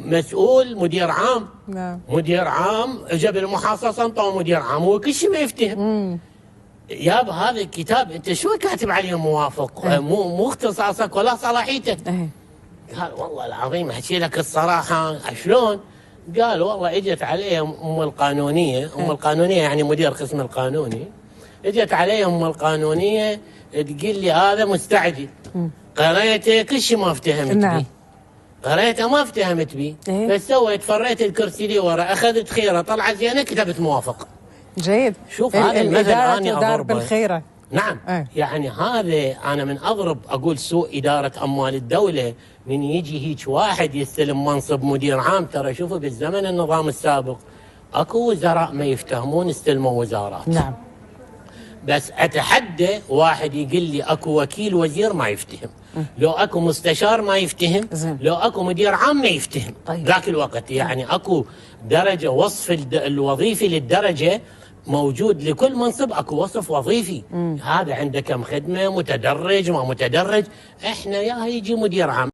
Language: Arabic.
مسؤول مدير عام. نعم. مدير عام جاب المحاصصه انطوه مدير عام، هو كل شيء ما يفتهم. ياب هذا الكتاب انت شو كاتب عليه موافق؟ مو اختصاصك ولا صلاحيتك. قال والله العظيم احكي لك الصراحه. شلون؟ قال والله اجت عليهم القانونيه، القانونيه يعني مدير قسم القانوني، اجت عليهم القانونيه تقول لي هذا مستعجل. قريته كل شيء ما افتهمت به. قريته ما افتهمت به. بس سويت فريت الكرسي لي ورا، اخذت خيره طلعت زينه كتبت موافق. جيد. شوف هذا المثل اني تدار بالخيره. نعم. يعني هذا انا من اضرب اقول سوء اداره اموال الدوله من يجي هيك واحد يستلم منصب مدير عام. ترى شوفوا بالزمن النظام السابق اكو وزراء ما يفتهمون استلموا وزارات. نعم. بس اتحدى واحد يقول لي اكو وكيل وزير ما يفتهم، لو اكو مستشار ما يفتهم، لو اكو مدير عام ما يفتهم. ذاك الوقت يعني اكو درجه وصف الوظيفي للدرجه موجود لكل منصب، اكو وصف وظيفي. هذا عنده كم خدمه، متدرج ما متدرج. احنا يا يجي مدير عام